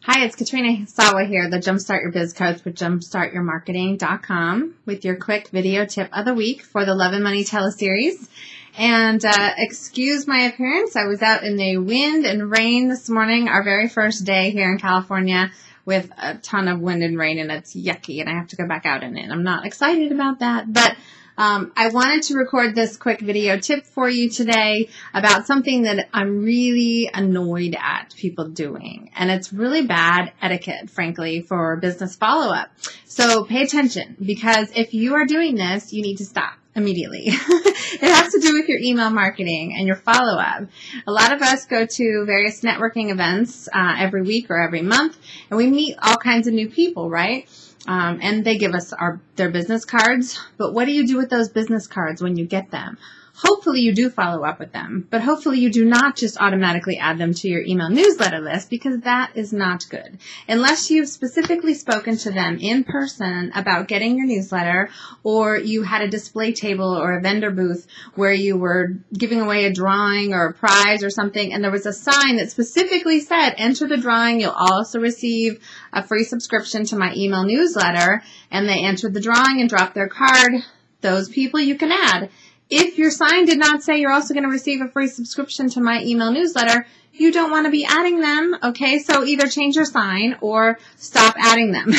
Hi, it's Katrina Sawa here, the Jumpstart Your Biz Coach with jumpstartyourmarketing.com with your quick video tip of the week for the Love and Money teleseries. And excuse my appearance. I was out in the wind and rain this morning, our very first day here in California with a ton of wind and rain, and it's yucky, and I have to go back out in it. I'm not excited about that, but I wanted to record this quick video tip for you today about something that I'm really annoyed at people doing. And it's really bad etiquette, frankly, for business follow-up. So pay attention, because if you are doing this, you need to stop immediately. It has to do with your email marketing and your follow-up. A lot of us go to various networking events every week or every month, and we meet all kinds of new people, right? And they give us their business cards. But what do you do with those business cards when you get them? Hopefully you do follow up with them, but hopefully you do not just automatically add them to your email newsletter list, because that is not good. Unless you've specifically spoken to them in person about getting your newsletter, or you had a display table or a vendor booth where you were giving away a drawing or a prize or something, and there was a sign that specifically said, enter the drawing, you'll also receive a free subscription to my email newsletter, and they entered the drawing and dropped their card, those people you can add. If your sign did not say you're also going to receive a free subscription to my email newsletter, you don't want to be adding them, okay? So either change your sign or stop adding them.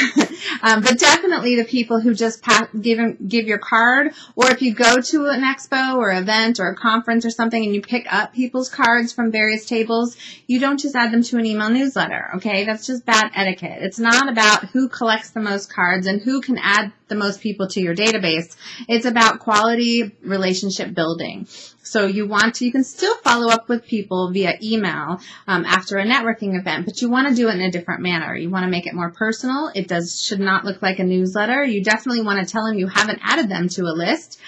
But definitely the people who just give your card, or if you go to an expo or event or a conference or something and you pick up people's cards from various tables, you don't just add them to an email newsletter, okay? That's just bad etiquette. It's not about who collects the most cards and who can add the most people to your database. It's about quality relationship building. So you can still follow up with people via email after a networking event, but you want to do it in a different manner. You want to make it more personal. It should not look like a newsletter. You definitely want to tell them you haven't added them to a list.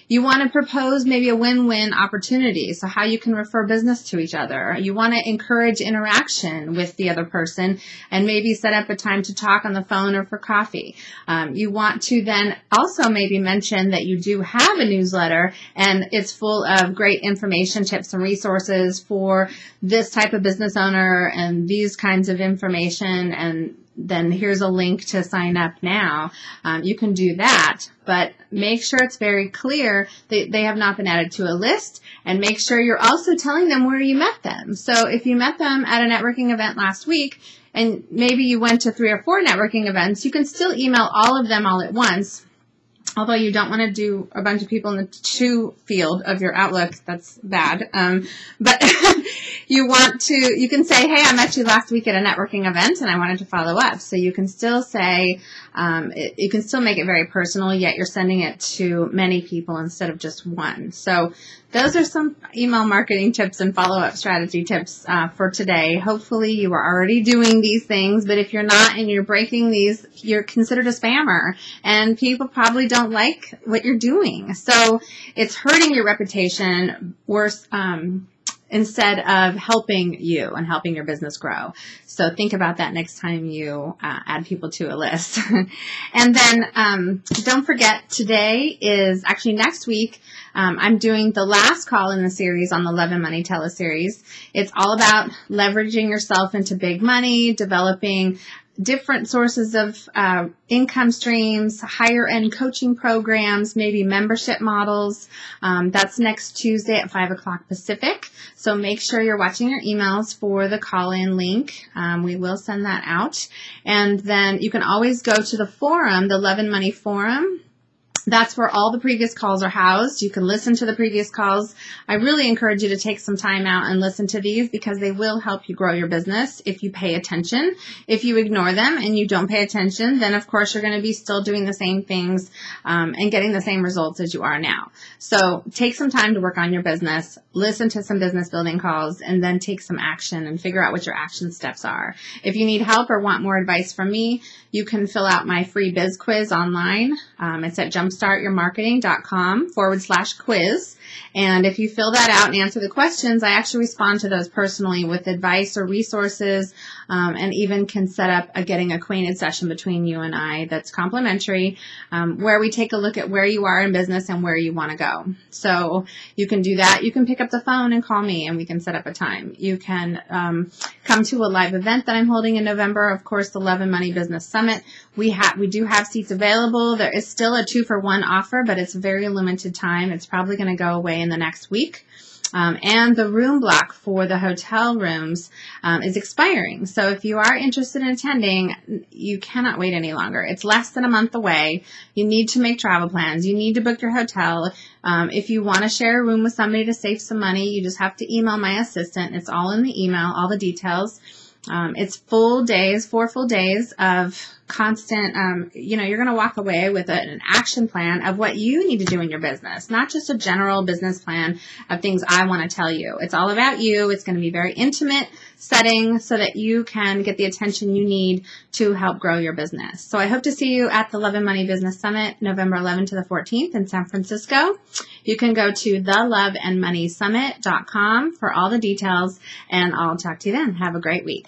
You want to propose maybe a win-win opportunity, so how you can refer business to each other. You want to encourage interaction with the other person and maybe set up a time to talk on the phone or for coffee. You want to then also maybe mention that you do have a newsletter and it's full of great information, tips, and resources for this type of business owner and these kinds of information, and then here's a link to sign up now. You can do that, but make sure it's very clear that they have not been added to a list, and make sure you're also telling them where you met them. So if you met them at a networking event last week, and maybe you went to 3 or 4 networking events, you can still email all of them all at once. Although you don't want to do a bunch of people in the to field of your Outlook, that's bad. But you can say, hey, I met you last week at a networking event and I wanted to follow up. So you can still say, you can still make it very personal, yet you're sending it to many people instead of just one. So those are some email marketing tips and follow-up strategy tips for today. Hopefully you are already doing these things, but if you're not and you're breaking these, you're considered a spammer, and people probably don't like what you're doing. So it's hurting your reputation worse instead of helping you and helping your business grow. So think about that next time you add people to a list. And then don't forget, today is actually next week. I'm doing the last call in the series on the Love and Money teleseries. It's all about leveraging yourself into big money, developing different sources of income streams, higher end coaching programs, maybe membership models. That's next Tuesday at 5 o'clock Pacific. So make sure you're watching your emails for the call-in link. We will send that out. And then you can always go to the forum, the Love and Money forum. That's where all the previous calls are housed. You can listen to the previous calls. I really encourage you to take some time out and listen to these, because they will help you grow your business if you pay attention. If you ignore them and you don't pay attention, then of course you're going to be still doing the same things and getting the same results as you are now. So take some time to work on your business, listen to some business building calls, and then take some action and figure out what your action steps are. If you need help or want more advice from me, you can fill out my free biz quiz online. It's at jumpstartyourmarketing.com/quiz. And if you fill that out and answer the questions, I actually respond to those personally with advice or resources, and even can set up a getting acquainted session between you and I that's complimentary, where we take a look at where you are in business and where you want to go. So you can do that. You can pick up the phone and call me and we can set up a time. You can come to a live event that I'm holding in November. Of course, the Love and Money Business Summit. We do have seats available. There is still a 2-for-1 offer, but it's very limited time. It's probably going to go away in the next week. And the room block for the hotel rooms is expiring. So if you are interested in attending, you cannot wait any longer. It's less than a month away. You need to make travel plans. You need to book your hotel. If you want to share a room with somebody to save some money, you just have to email my assistant. It's all in the email, all the details. It's 4 full days of constant, you're going to walk away with an action plan of what you need to do in your business, not just a general business plan of things I want to tell you. It's all about you. It's going to be very intimate setting so that you can get the attention you need to help grow your business. So I hope to see you at the Love and Money Business Summit, November 11th to the 14th in San Francisco. You can go to theloveandmoneysummit.com for all the details, and I'll talk to you then. Have a great week.